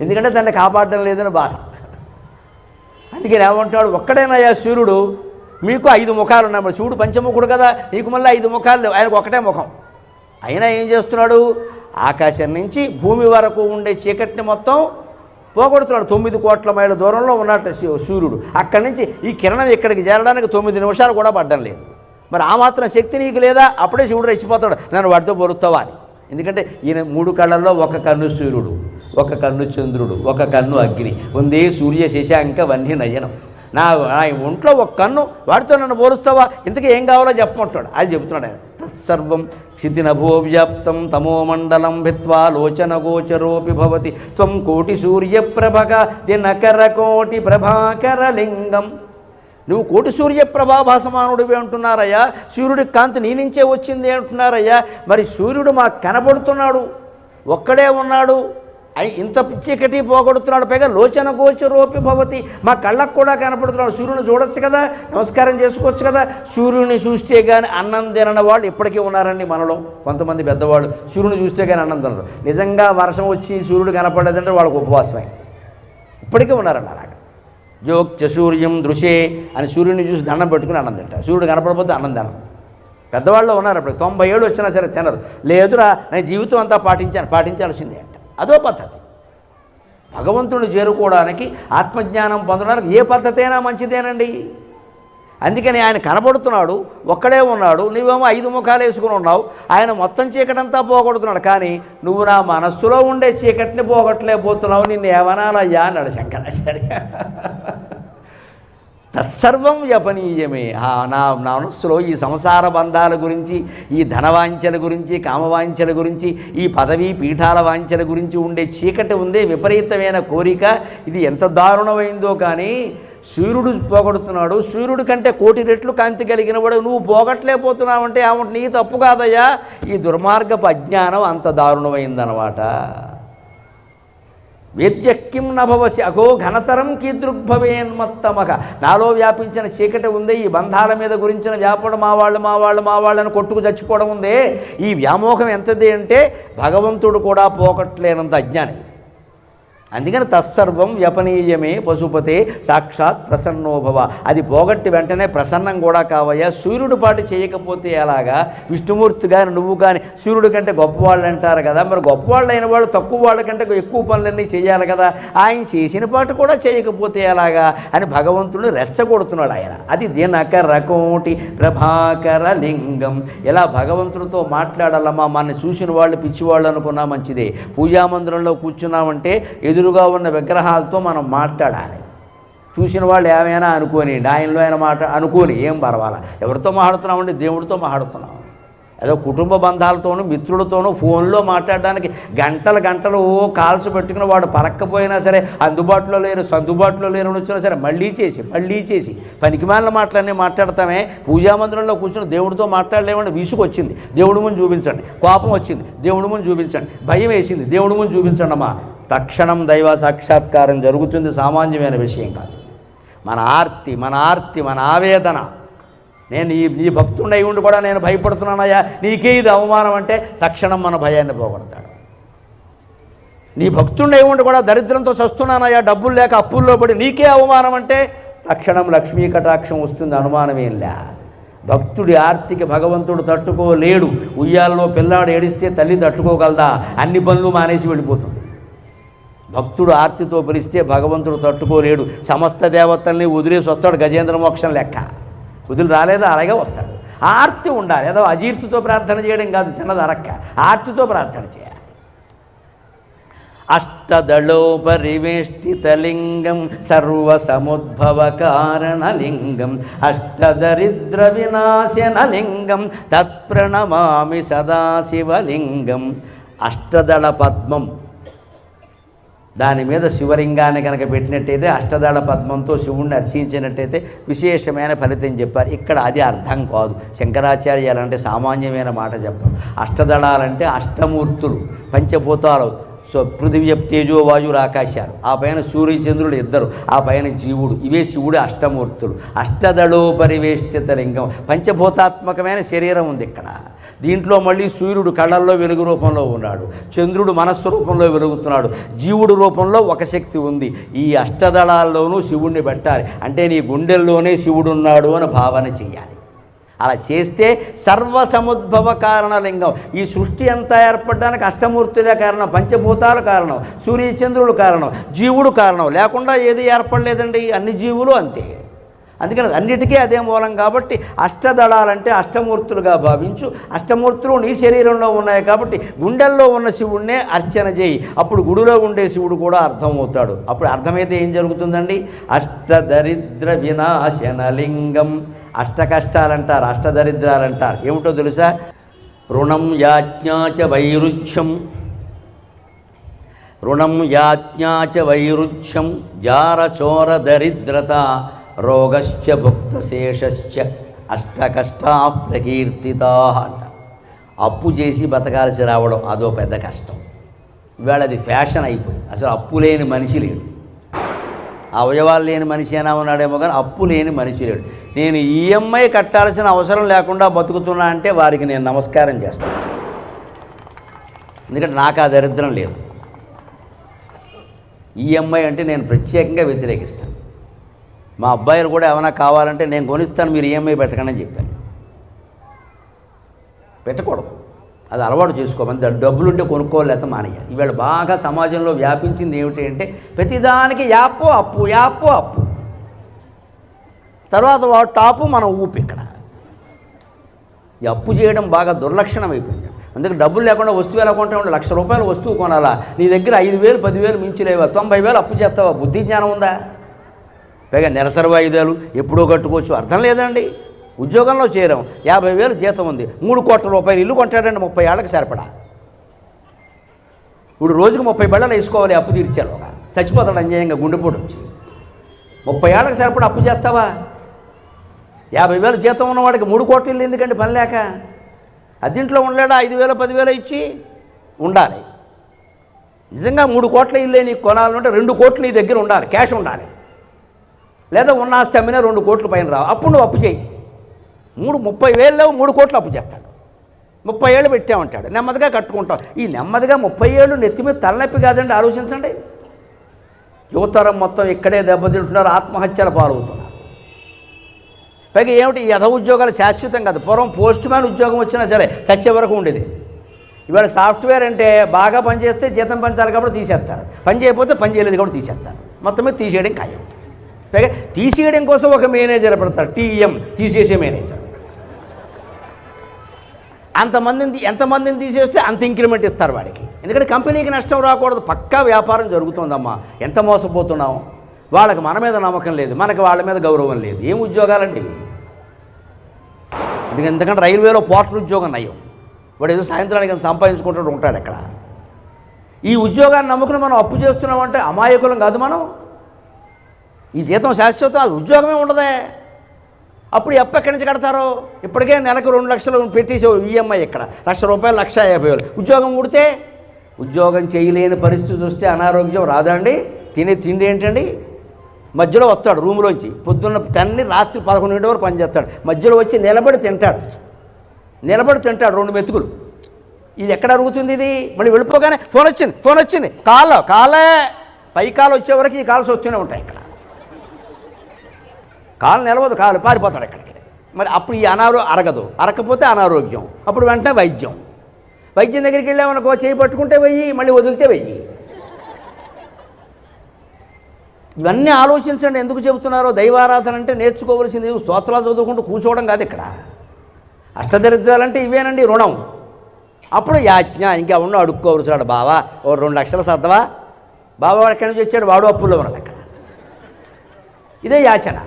ఎందుకంటే దాన్ని కాపాడడం లేదని బాధ. అందుకని ఏమంటాడు, ఒక్కడేనయ్యా సూర్యుడు, మీకు 5 ముఖాలు ఉన్నాయి. మరి శివుడు పంచముఖుడు కదా, నీకు మళ్ళీ 5 ముఖాలు లేవు, ఆయనకు ఒకటే ముఖం. అయినా ఏం చేస్తున్నాడు, ఆకాశం నుంచి భూమి వరకు ఉండే చీకటిని మొత్తం పోగొడుతున్నాడు. 9 కోట్ల మైళ్ళ దూరంలో ఉన్నట్టు సూర్యుడు. అక్కడి నుంచి ఈ కిరణం ఇక్కడికి చేరడానికి 9 నిమిషాలు కూడా పడ్డం లేదు. మరి ఆ మాత్రం శక్తి నీకు లేదా? అప్పుడే శివుడు రెచ్చిపోతాడు, నన్ను వాటితో పొరుస్తావా అని. ఎందుకంటే ఈయన 3 కళ్ళల్లో ఒక కన్ను సూర్యుడు, ఒక కన్ను చంద్రుడు, ఒక కన్ను అగ్ని. ఉందే సూర్య శశాంక వన్య నయనం. నా ఒంట్లో ఒక కన్ను, వాడితో నన్ను పోరుస్తావా? ఇంతకీ ఏం కావాలో చెప్పమంటాడు. అది చెబుతున్నాడు ఆయన. తత్సర్వం క్షితినభో వ్యాప్తం తమో మండలం భిత్వా లోచన గోచరోపి భవతి త్వం కోటి సూర్యప్రభగ దినకర కోటి ప్రభాకర లింగం. నువ్వు కోటి సూర్యప్రభాభాసమానుడివి అంటున్నారయ్యా. సూర్యుడి కాంతి నీ నుంచే వచ్చింది అంటున్నారయ్యా. మరి సూర్యుడు మాకు కనబడుతున్నాడు, ఒక్కడే ఉన్నాడు, ఇంత చీకటి పోగొడుతున్నాడు. పైగా లోచన గోచరోపి భవతి, మా కళ్ళకు కూడా కనపడుతున్నాడు. సూర్యుని చూడొచ్చు కదా, నమస్కారం చేసుకోవచ్చు కదా. సూర్యుని చూస్తే కానీ అన్నం తినని వాళ్ళు ఇప్పటికీ ఉన్నారండి మనలో. కొంతమంది పెద్దవాళ్ళు సూర్యుని చూస్తే కానీ అన్నం తినరు. నిజంగా వర్షం వచ్చి సూర్యుడు కనపడేదంటే వాళ్ళకు ఉపవాసమే. ఇప్పటికీ ఉన్నారండి అలాగా. జోక్చ సూర్యం దృశే అని సూర్యుని చూసి దండం పెట్టుకుని అన్నం తింటారు. సూర్యుడు కనపడకపోతే అన్నం తినరు. పెద్దవాళ్ళు ఉన్నారు. అప్పుడు 90 ఏళ్ళు వచ్చినా సరే తినరు. లేదురా నేను జీవితం అంతా పాటించాల్సిందే అంట. అదో పద్ధతి. భగవంతుడిని చేరుకోవడానికి, ఆత్మజ్ఞానం పొందడానికి ఏ పద్ధతి అయినా మంచిదేనండి. అందుకని ఆయన కనబడుతున్నాడు, ఒక్కడే ఉన్నాడు. నువ్వేమో 5 ముఖాలు వేసుకుని ఉన్నావు. ఆయన మొత్తం చీకటంతా పోగొడుతున్నాడు. కానీ నువ్వు నా మనస్సులో ఉండే చీకటిని పోగొట్టలేకపోతున్నావు, నిన్ను ఏమనాలయ్యా అన్నాడు శంకరాచార్య. తత్సర్వం వ్యపనీయమే. నా మనస్సులో ఈ సంసార బంధాల గురించి, ఈ ధనవాంఛల గురించి, కామవాంఛల గురించి, ఈ పదవీ పీఠాల వాంఛల గురించి ఉండే చీకటి ఉందే, విపరీతమైన కోరిక. ఇది ఎంత దారుణమైందో. కానీ సూర్యుడు పోగొడుతున్నాడు. సూర్యుడి కంటే 1,000,000 రెట్లు కాంతి కలిగిన వాడు నువ్వు పోగొట్టలేకపోతున్నావంటే ఏమంటే నీ తప్పు కాదయ్యా, ఈ దుర్మార్గపు అజ్ఞానం అంత దారుణమైందనమాట. వేద్యక్కిం నభవసి అగో ఘనతరం కీదృగ్భవేన్మత్తమక. నాలో వ్యాపించిన చీకటి ఉందే, ఈ బంధాల మీద గురించిన వ్యాపడం, మా వాళ్ళని కొట్టుకు చచ్చిపోవడం ఉందే, ఈ వ్యామోహం ఎంతది అంటే భగవంతుడు కూడా పోగొట్టలేనంత అజ్ఞానం. అందుకని తత్సర్వం వ్యపనీయమే పశుపతే సాక్షాత్ ప్రసన్నోభవ. అది పోగొట్టి వెంటనే ప్రసన్నం కూడా కావయ్యా. సూర్యుడు పాటు చేయకపోతే ఎలాగా? విష్ణుమూర్తి కానీ నువ్వు కానీ సూర్యుడి కంటే గొప్పవాళ్ళు అంటారు కదా. మరి గొప్పవాళ్ళు అయిన వాళ్ళు తక్కువ వాళ్ళ కంటే ఎక్కువ పనులన్నీ చేయాలి కదా. ఆయన చేసిన పాటు కూడా చేయకపోతే ఎలాగా అని భగవంతుడు రెచ్చగొడుతున్నాడు ఆయన. అది దినకర కోటి ప్రభాకర లింగం. ఇలా భగవంతుడితో మాట్లాడాలమ్మా. మన చూసిన వాళ్ళు పిచ్చివాళ్ళు అనుకున్నా మంచిదే. పూజామందిరంలో కూర్చున్నామంటే ఎదురుగా ఉన్న విగ్రహాలతో మనం మాట్లాడాలి. చూసిన వాళ్ళు ఏమైనా అనుకోని, ఆయనలో అయినా అనుకోని ఏం పర్వాలా. ఎవరితో మాట్లాడుతున్నామంటే దేవుడితో మాట్లాడుతున్నాం. ఏదో కుటుంబ బంధాలతోనూ మిత్రులతోనూ ఫోన్లో మాట్లాడడానికి గంటలు కాల్స్ పెట్టుకుని వాడు పరక్కపోయినా సరే, అందుబాటులో లేరు అని వచ్చినా సరే మళ్ళీ చేసి పనికిమాలిన మాటలన్నీ మాట్లాడతామే. పూజామందిరంలో కూర్చొని దేవుడితో మాట్లాడలేమంటే విసుగు వచ్చింది, దేవుడి ముందు చూపించండి. కోపం వచ్చింది, దేవుడి ముందు చూపించండి. భయం వేసింది, దేవుడి ముందు చూపించండి అమ్మా. తక్షణం దైవ సాక్షాత్కారం జరుగుతుంది. సామాన్యమైన విషయం కాదు. మన ఆర్తి మన ఆవేదన. నేను నీ భక్తుడై ఉండి కూడా నేను భయపడుతున్నానయ్యా, నీకే ఇది అవమానం అంటే తక్షణం మన భయాన్ని పోగొడతాడు. నీ భక్తుడై ఉండి కూడా దరిద్రంతో చస్తున్నానయ్యా, డబ్బులు లేక అప్పుల్లో పడి నీకే అవమానం అంటే తక్షణం లక్ష్మీ కటాక్షం వస్తుంది, అనుమానమేంలే. భక్తుడి ఆర్తికి భగవంతుడు తట్టుకోలేడు. ఉయ్యాలలో పిల్లాడు ఏడిస్తే తల్లి తట్టుకోగలదా? అన్ని పనులు మానేసి వెళ్ళిపోతుంది. భక్తుడు ఆర్తితో పిలిస్తే భగవంతుడు తట్టుకోలేడు. సమస్త దేవతల్ని వదిలేసి వస్తాడు. గజేంద్ర మోక్షం లెక్క వదిలి రాలేదా అలాగే వస్తాడు. ఆర్తి ఉండాలి. ఏదో అజీర్తితో ప్రార్థన చేయడం కాదు, తిన్నది అరక్క, ఆర్తితో ప్రార్థన చేయాలి. అష్టదళోపరివేష్టితలింగం సర్వసముద్భవకారణలింగం అష్టదరిద్ర వినాశనలింగం తత్ప్రణమామి సదాశివలింగం. అష్టదళ పద్మం, దాని మీద శివలింగాన్ని కనుక పెట్టినట్టయితే, అష్టదళ పద్మంతో శివుణ్ణి అర్చించినట్టయితే విశేషమైన ఫలితం చెప్పారు. ఇక్కడ అది అర్థం కాదు. శంకరాచార్యాలంటే సామాన్యమైన మాట చెప్పారు. అష్టదళాలంటే అష్టమూర్తులు, పంచభూతాలు. సో పృథివీ తేజో వాయువులు ఆకాశాలు, ఆ పైన సూర్యచంద్రుడు ఇద్దరు, ఆ పైన జీవుడు, ఇవే శివుడు అష్టమూర్తులు. అష్టదళోపరివేష్టిత లింగం, పంచభూతాత్మకమైన శరీరం ఉంది ఇక్కడ. దీంట్లో మళ్ళీ సూర్యుడు కళ్ళల్లో వెలుగు రూపంలో ఉన్నాడు, చంద్రుడు మనస్సు రూపంలో వెలుగుతున్నాడు, జీవుడు రూపంలో ఒక శక్తి ఉంది. ఈ అష్టదళాల్లోనూ శివుణ్ణి పెట్టాలి. అంటే నీ గుండెల్లోనే శివుడు ఉన్నాడు అని భావన చెయ్యాలి. అలా చేస్తే సర్వసముద్భవ కారణలింగం. ఈ సృష్టి అంతా ఏర్పడడానికి అష్టమూర్తులే కారణం, పంచభూతాల కారణం, సూర్యచంద్రుడు కారణం, జీవుడు కారణం. లేకుండా ఏది ఏర్పడలేదండి, అన్ని జీవులు అంతే. అందుకని అన్నిటికీ అదే మూలం. కాబట్టి అష్టదళాలంటే అష్టమూర్తులుగా భావించు. అష్టమూర్తులు నీ శరీరంలో ఉన్నాయి కాబట్టి గుండెల్లో ఉన్న శివుణ్ణే అర్చన చేయి. అప్పుడు గుడిలో ఉండే శివుడు కూడా అర్థమవుతాడు. అప్పుడు అర్థమైతే ఏం జరుగుతుందండి? అష్టదరిద్ర వినాశనలింగం. అష్ట కష్టాలంటారు, అష్టదరిద్రాలంటారు. ఏమిటో తెలుసా? రుణం యాజ్ఞాచ వైరుధ్యం, రుణం యాజ్ఞాచ వైరుధ్యం, జారచోర దరిద్రత, రోగశ్చ భుక్తశేషశ్చ అష్టకష్టా ప్రకీర్తితా అంట. అప్పు చేసి బతకాల్సి రావడం అదో పెద్ద కష్టం. ఇవాళ అది ఫ్యాషన్ అయిపోయింది. అసలు అప్పు లేని మనిషి లేడు. అవయవాలు లేని మనిషి అయినా ఉన్నాడేమో కానీ అప్పు లేని మనిషి లేడు. నేను ఈఎంఐ కట్టాల్సిన అవసరం లేకుండా బతుకుతున్నా అంటే వారికి నేను నమస్కారం చేస్తాను. ఎందుకంటే నాకు ఆ దరిద్రం లేదు. ఈఎంఐ అంటే నేను ప్రత్యేకంగా వ్యతిరేకిస్తాను. మా అబ్బాయిలు కూడా ఏమైనా కావాలంటే నేను కొనిస్తాను, మీరు ఈఎంఐ పెట్టకండి అని చెప్పాను. పెట్టకూడదు, అది అలవాటు చేసుకోమని. డబ్బులుంటే కొనుక్కోలేక మానేయాలి. ఇవాళ బాగా సమాజంలో వ్యాపించింది ఏమిటి అంటే ప్రతిదానికి యాప్ అప్పు, యాప్ అప్పు, తర్వాత వాడు టాపు, మనం ఊపి. ఇక్కడ ఈ అప్పు చేయడం బాగా దుర్లక్షణం అయిపోయింది. అందుకే డబ్బులు లేకుండా వస్తువు ఎలా కొంటా ఉంటే ₹1,00,000 వస్తువు కొనాలా, నీ దగ్గర 5,000 10,000 మించిలేవా, 90,000 అప్పు చేస్తావా? బుద్ధి జ్ఞానం ఉందా? పైగా నెలసరి వాయిదాలు ఎప్పుడో కట్టుకోవచ్చు. అర్థం లేదండి. ఉద్యోగంలో చేరాం, 50,000 జీతం ఉంది, ₹3 కోట్ల ఇల్లు కొంటాడండి 30 ఏళ్ళకి సరిపడా. ఇప్పుడు రోజుకు 30 బళ్ళలు వేసుకోవాలి అప్పు తీర్చారు. చచ్చిపోతాడు అన్యాయంగా గుండెపోటు వచ్చి. 30 ఏళ్ళకి సరిపడా అప్పు చేస్తావా? 50,000 జీతం ఉన్నవాడికి 3 కోట్ల ఇల్లు ఎందుకండి పని లేక? అద్దీంట్లో ఉండలేడా? 5,000 10,000 ఇచ్చి ఉండాలి. నిజంగా 3 కోట్ల ఇల్లే నీకు కొనాలంటే 2 కోట్లు నీ దగ్గర ఉండాలి, క్యాష్ ఉండాలి. లేదా ఉన్న ఆస్తి అమ్మినా 2 కోట్ల పైన రావు. అప్పుడు నువ్వు అప్పు చేయి. 30,000 3 కోట్లు అప్పు చేస్తాడు. 30 ఏళ్ళు పెట్టామంటాడు, నెమ్మదిగా కట్టుకుంటాం. ఈ నెమ్మదిగా 30 ఏళ్ళు నెత్తి మీద తలనొప్పి కాదండి. ఆలోచించండి. యువతరం మొత్తం ఇక్కడే దెబ్బతింటున్నారు, ఆత్మహత్యల పాలవుతున్నారు. పైగా ఏమిటి, ఈ యథ ఉద్యోగాలు శాశ్వతం కాదు. పూర్వం పోస్ట్ మ్యాన్ ఉద్యోగం వచ్చినా సరే చచ్చే వరకు ఉండేది. ఇవాళ సాఫ్ట్వేర్ అంటే బాగా పనిచేస్తే జీతం పెంచాలి కాబట్టి తీసేస్తారు, పని చేయకపోతే పని చేయలేదు కాబట్టి తీసేస్తారు. మొత్తం మీద తీసేయడం ఖాయం. పైగా తీసేయడం కోసం ఒక మేనేజర్ పెడతారు, టీఎం, తీసేసే మేనేజర్. ఎంతమందిని తీసేస్తే అంత ఇంక్రిమెంట్ ఇస్తారు వాడికి. ఎందుకంటే కంపెనీకి నష్టం రాకూడదు. పక్కా వ్యాపారం జరుగుతుందమ్మా. ఎంత మోసపోతున్నాం. వాళ్ళకి మన మీద నమ్మకం లేదు, మనకి వాళ్ళ మీద గౌరవం లేదు. ఏం ఉద్యోగాలండి ఇవి? ఎందుకంటే రైల్వేలో పోర్టల్ ఉద్యోగం నయం. వాడు ఏదో సాయంత్రానికి సంపాదించుకుంటూ ఉంటాడు అక్కడ. ఈ ఉద్యోగాన్ని నమ్ముకుని మనం అప్పు చేస్తున్నామంటే అమాయకులం కాదు మనం. ఈ జీతం శాశ్వతం, అది ఉద్యోగమే ఉండదే. అప్పుడు అప్పు ఎక్కడి నుంచి కడతారో? ఇప్పటికే నెలకు 2 లక్షలు పెట్టేసావు ఈఎంఐ. ఇక్కడ ₹1,00,000 1,50,000. ఉద్యోగం ఊడితే, ఉద్యోగం చేయలేని పరిస్థితి వస్తే అనారోగ్యం రాదా అండి? తినే తిండి ఏంటండి? మధ్యలో వస్తాడు రూములోంచి, పొద్దున్న 10 రాత్రి 11 వరకు పనిచేస్తాడు. మధ్యలో వచ్చి నిలబడి తింటాడు 2 మెతుకులు. ఇది ఎక్కడ అరుగుతుంది? ఇది మళ్ళీ వెళ్ళిపోగానే ఫోన్ వచ్చింది కాలే పై కాలు వచ్చే వరకు ఈ కాల్స్ వస్తూనే ఉంటాయి. ఇక్కడ కాలు నిలవదు, కాలు పారిపోతాడు ఎక్కడికి. మరి అప్పుడు ఈ అరగకపోతే అనారోగ్యం. అప్పుడు వెంటనే వైద్యం దగ్గరికి వెళ్ళామనుకో, చేయి పట్టుకుంటే వెయ్యి, మళ్ళీ వదిలితే వెయ్యి. ఇవన్నీ ఆలోచించండి. ఎందుకు చెబుతున్నారో? దైవారాధన అంటే నేర్చుకోవలసింది స్తోత్రాలు చదువుకుంటూ కూర్చోవడం కాదు. ఇక్కడ అష్టదరిద్రాలంటే ఇవేనండి. రుణం, అప్పుడు యాజ్ఞ. ఇంకా ఉన్న అడుక్కోవచ్చాడు. బావా ఓ 2 లక్షలు సర్దవా. బాబా వాడు ఎక్కడి నుంచి వచ్చాడు, వాడు అప్పుల్లో ఉన్నాడు అక్కడ. ఇదే యాచన.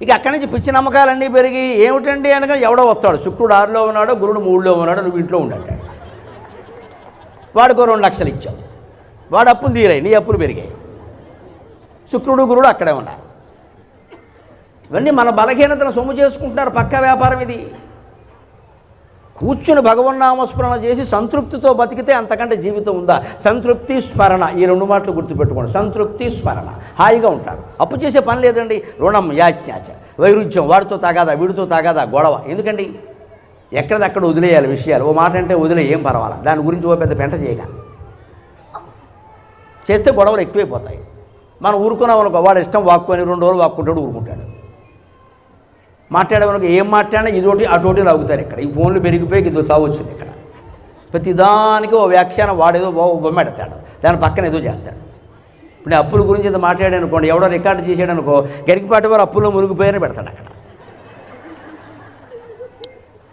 ఇక అక్కడి నుంచి పిచ్చి నమ్మకాలన్నీ పెరిగి ఏమిటండి అనగా ఎవడో వస్తాడు, శుక్రుడు 6లో ఉన్నాడు, గురుడు 3లో ఉన్నాడు, నువ్వు ఇంట్లో ఉండండి. వాడికో 2 లక్షలు ఇచ్చావు, వాడు అప్పులు తీరాయి, నీ అప్పులు పెరిగాయి. శుక్రుడు గురుడు అక్కడే ఉన్నారు. ఇవన్నీ మన బలహీనతను సొమ్ము చేసుకుంటున్నారు. పక్కా వ్యాపారం ఇది. కూర్చుని భగవన్నామస్మరణ చేసి సంతృప్తితో బతికితే అంతకంటే జీవితం ఉందా? సంతృప్తి, స్మరణ, ఈ 2 మాటలు గుర్తుపెట్టుకోండి. సంతృప్తి, స్మరణ, హాయిగా ఉంటారు. అప్పు చేసే పని లేదండి. రుణం, యాజ్ఞాచ, వైరుధ్యం, వాడితో తాగాదా, వీడితో తాగాదా, గొడవ ఎందుకండి? ఎక్కడదక్కడ వదిలేయాలి విషయాలు. ఓ మాట అంటే వదిలే, ఏం పర్వాలా, దాని గురించి ఓ పెద్ద పెంట చేయక. చేస్తే గొడవలు ఎక్కువైపోతాయి. మనం ఊరుకున్నాం అనుకో, వాడు ఇష్టం వాక్కుని 2 రోజులు వాక్కుంటాడు, ఊరుకుంటాడు. మాట్లాడేవాళ్ళకి ఏం మాట్లాడినా ఇదోటి అటోటి లాగుతారు. ఇక్కడ ఈ ఫోన్లు పెరిగిపోయి ఇదో చావచ్చింది. ఇక్కడ ప్రతిదానికి ఓ వ్యాఖ్యానం, వాడేదో బొమ్మ పెడతాడు, దాని పక్కన ఏదో చేస్తాడు. ఇప్పుడు నేను అప్పుల గురించి ఏదో మాట్లాడాను అనుకోండి, ఎవడో రికార్డు చేసాడు అనుకో, గరికిపాటి వారు అప్పుల్లో మునిగిపోయారని పెడతాడు అక్కడ.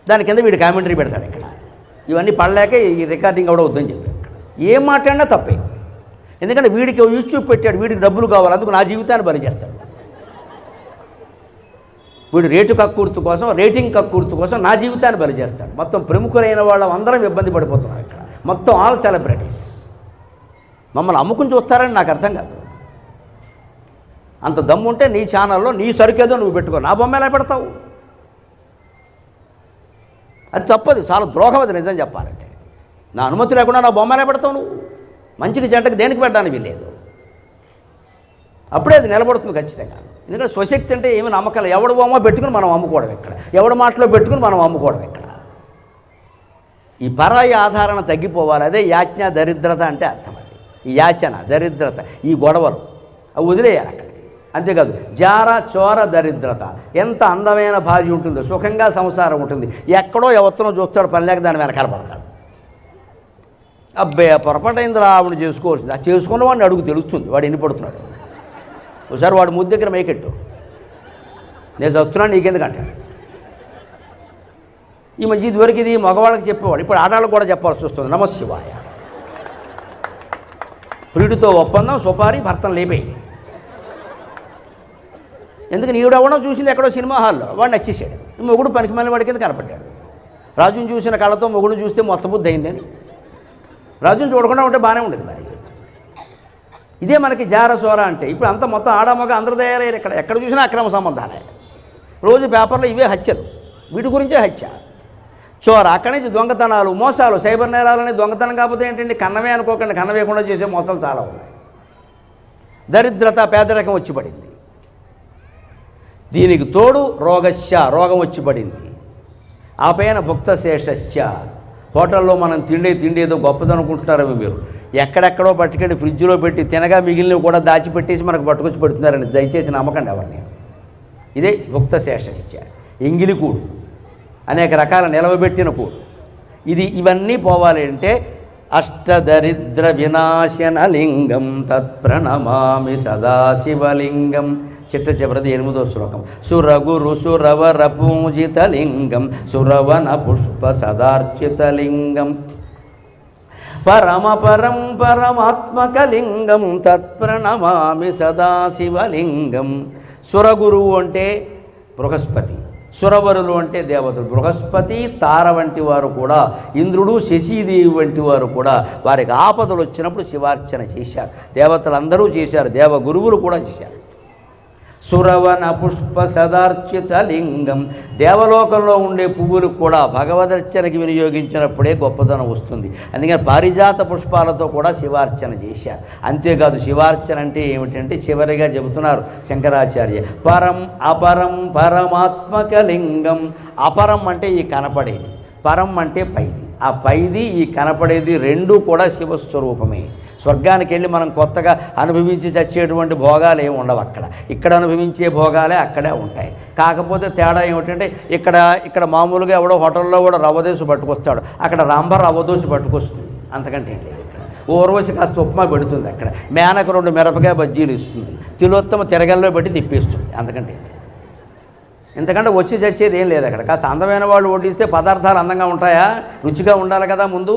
దాని కింద వీడు కామెంటరీ పెడతాడు ఇక్కడ. ఇవన్నీ పడలేక ఈ రికార్డింగ్ కూడా వద్దని చెప్పి ఏం మాట్లాడినా తప్పే. ఎందుకంటే వీడికి యూట్యూబ్ పెట్టాడు, వీడికి డబ్బులు కావాలి, అందుకు నా జీవితాన్ని బలి చేస్తాడు. వీడు రేటు కక్కుర్తు కోసం, రేటింగ్ కక్కుర్తు కోసం నా జీవితాన్ని బలి చేస్తాడు. మొత్తం ప్రముఖులైన వాళ్ళం అందరం ఇబ్బంది పడిపోతున్నాం ఇక్కడ. మొత్తం ఆల్ సెలబ్రిటీస్ మమ్మల్ని అమ్ముకుని చూస్తారని నాకు అర్థం కాదు. అంత దమ్ముంటే నీ ఛానల్లో నీ సరుకేదో నువ్వు పెట్టుకో, నా బొమ్మ ఎలా పెడతావు? అది తప్పదు, చాలా ద్రోహం అది నిజం చెప్పాలంటే. నా అనుమతి లేకుండా నా బొమ్మ ఎలా పెడతావు నువ్వు? మంచికి జంటకు దేనికి పెట్టడానికి లేదు. అప్పుడే అది నిలబడుతుంది ఖచ్చితంగా. ఎందుకంటే స్వశక్తి అంటే ఏమి నమ్మకాలు. ఎవడు బొమ్మ పెట్టుకుని మనం అమ్ముకోవడం ఇక్కడ, ఎవడు మాటలో పెట్టుకుని మనం అమ్ముకోవడం ఇక్కడ. ఈ పరాయి ఆధారణ తగ్గిపోవాలి. అదే యాజ్ఞ దరిద్రత అంటే అర్థం. అది ఈ యాచన, దరిద్రత, ఈ గొడవలు అవి వదిలేయాలి అక్కడ. అంతేకాదు జార, చోర, దరిద్రత. ఎంత అందమైన భార్య ఉంటుందో, సుఖంగా సంసారం ఉంటుంది, ఎక్కడో ఎవరినో చూస్తాడు, పని లేక దాని వెనకాల పడతాడు. అబ్బాయి పొరపాటైంది రావణ చేసుకోవాల్సింది. ఆ చేసుకున్న వాడిని అడుగు తెలుస్తుంది వాడు ఎన్ని పడుతున్నాడు. ఒకసారి వాడు ముద్దు దగ్గర మేకెట్టు, నేను చదువుతున్నాను నీకెందుకంటే. ఈ మధ్య ఇదివరకు ఇది మగవాళ్ళకి చెప్పేవాడు, ఇప్పుడు ఆడవాళ్ళకి కూడా చెప్పాల్సి వస్తుంది. నమశివాయ. ప్రియుడితో ఒప్పందం, సుపారి, భర్తను లేపేయి. ఎందుకు నీడవడం చూసింది ఎక్కడో సినిమా హాల్లో, వాడు నచ్చేసాడు. మొగుడు పనికి మళ్ళీ వాడి కింద కనపడ్డాడు. రాజుని చూసిన కళ్ళతో మొగుడు చూస్తే మొత్తం బుద్ధి అయిందని. రాజుని చూడకుండా ఉంటే బాగానే ఉండేది మరి. ఇదే మనకి జార చోర అంటే. ఇప్పుడు అంతా మొత్తం ఆడమగ అందరూ తయారయ్యారు. ఇక్కడ ఎక్కడ చూసినా అక్రమ సంబంధాలే. రోజు పేపర్లో ఇవే హత్యలు, వీటి గురించే హత్య. చోర, అక్కడి నుంచి దొంగతనాలు, మోసాలు, సైబర్ నేరాలని. దొంగతనం కాకపోతే ఏంటండి, కన్నమే అనుకోకండి, కన్న వేయకుండా చేసే మోసాలు చాలా ఉన్నాయి. దరిద్రత, పేదరికం వచ్చి పడింది. దీనికి తోడు రోగశ్చ, రోగం వచ్చి పడింది. ఆ పైన భుక్త శేషశ్చ. హోటల్లో మనం తిండి ఏదో గొప్పదనుకుంటున్నారవి మీరు. ఎక్కడెక్కడో పట్టుకెళ్ళి ఫ్రిడ్జ్లో పెట్టి తినగా మిగిలినవి కూడా దాచిపెట్టేసి మనకు పట్టుకొచ్చి పెడుతున్నారండి. దయచేసి నమ్మకండి ఎవరిని. ఇదే భుక్త శేషశ్చ. ఎంగిలి కూడు, అనేక రకాల నిలవబెట్టిన కూడు. ఇవన్నీ పోవాలి అంటే అష్టదరిద్ర వినాశన లింగం తత్ప్రణమామి సదాశివలింగం. చిట్ట చివరిది 8వ శ్లోకం. సురగురు సురవర పూజితలింగం సురవన పుష్ప సదార్చితలింగం పరమపరం పరమాత్మకలింగం తత్ప్రణమామి సదాశివలింగం. సురగురువు అంటే బృహస్పతి, సురవరులు అంటే దేవతలు. బృహస్పతి, తార వంటి వారు కూడా, ఇంద్రుడు, శశీదేవి వంటి వారు కూడా వారికి ఆపదలు వచ్చినప్పుడు శివార్చన చేశారు. దేవతలందరూ చేశారు, దేవగురువులు కూడా చేశారు. సురవన పుష్ప సదార్చిత లింగం. దేవలోకంలో ఉండే పువ్వులు కూడా భగవదర్చనకి వినియోగించినప్పుడే గొప్పతనం వస్తుంది. అందుకని పారిజాత పుష్పాలతో కూడా శివార్చన చేశారు. అంతేకాదు, శివార్చన అంటే ఏమిటంటే చివరిగా చెబుతున్నారు శంకరాచార్య, పరం అపరం పరమాత్మక లింగం. అపరం అంటే ఈ కనపడేది, పరం అంటే పైది. ఆ పైది ఈ కనపడేది రెండూ కూడా శివస్వరూపమే. స్వర్గానికి వెళ్ళి మనం కొత్తగా అనుభవించి చచ్చేటువంటి భోగాలు ఏమి ఉండవు అక్కడ. ఇక్కడ అనుభవించే భోగాలే అక్కడే ఉంటాయి. కాకపోతే తేడా ఏమిటంటే ఇక్కడ మామూలుగా ఎవడో హోటల్లో కూడా రవ్వదోశ పట్టుకొస్తాడు, అక్కడ రంభ రవ్వదోశ పట్టుకొస్తుంది. అంతకంటే ఏం లేదు. ఊర్వశి కాస్త ఉప్మా పెడుతుంది, అక్కడ మేనకు 2 మిరపకాయ బజ్జీలు ఇస్తుంది, తిలోత్తమ తిరగల్లో పెట్టి తిప్పేస్తుంది. అంతకంటే ఇంతకంటే వచ్చి చచ్చేది ఏం లేదు అక్కడ. కాస్త అందమైన వాళ్ళు వడ్డిస్తే పదార్థాలు అందంగా ఉంటాయా? రుచిగా ఉండాలి కదా ముందు.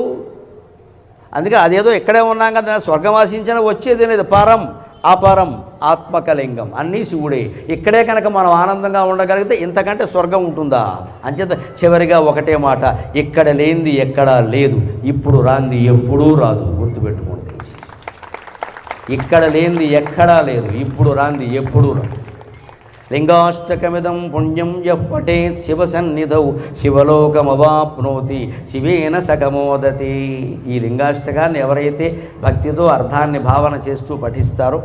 అందుకే అదేదో ఇక్కడే ఉన్నాం కదా, స్వర్గం ఆశించిన వచ్చేది లేదు. పరం అపరం ఆత్మకలింగం అన్నీ శివుడే. ఇక్కడే కనుక మనం ఆనందంగా ఉండగలిగితే ఇంతకంటే స్వర్గం ఉంటుందా? అంచేత చివరిగా ఒకటే మాట, ఇక్కడ లేనిది ఎక్కడా లేదు, ఇప్పుడు రాంది ఎప్పుడూ రాదు. గుర్తుపెట్టుకోండి, ఇక్కడ లేనిది ఎక్కడా లేదు, ఇప్పుడు రాంది ఎప్పుడూ రాదు. లింగాష్టకమిదం పుణ్యం యః పఠేత్ శివసన్నిధౌ శివలోకమవాప్నోతి శివేన సకమోదతి. ఈ లింగాష్టకాన్ని ఎవరైతే భక్తితో అర్థాన్ని భావన చేస్తూ పఠిస్తారో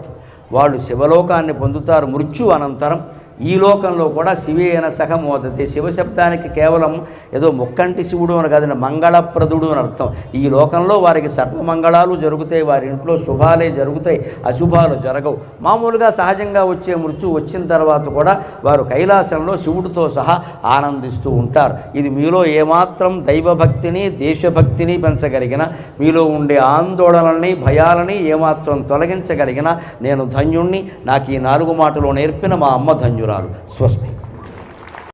వాళ్ళు శివలోకాన్ని పొందుతారు మృత్యు అనంతరం. ఈ లోకంలో కూడా శివేన సహమోదతి. శివశబ్దానికి కేవలం ఏదో ముక్కంటి శివుడు అని కాదండి, మంగళప్రదుడు అని అర్థం. ఈ లోకంలో వారికి సర్వమంగళాలు జరుగుతాయి, వారి ఇంట్లో శుభాలే జరుగుతాయి, అశుభాలు జరగవు. మామూలుగా సహజంగా వచ్చే మృత్యు వచ్చిన తర్వాత కూడా వారు కైలాసంలో శివుడితో సహా ఆనందిస్తూ ఉంటారు. ఇది మీలో ఏమాత్రం దైవభక్తిని దేశభక్తిని పెంచగలిగిన, మీలో ఉండే ఆందోళనల్ని భయాలని ఏమాత్రం తొలగించగలిగిన నేను ధన్యుణ్ణి. నాకు ఈ 4 మాటలు నేర్పిన మా అమ్మ ధన్యురాలు. స్వస్తి.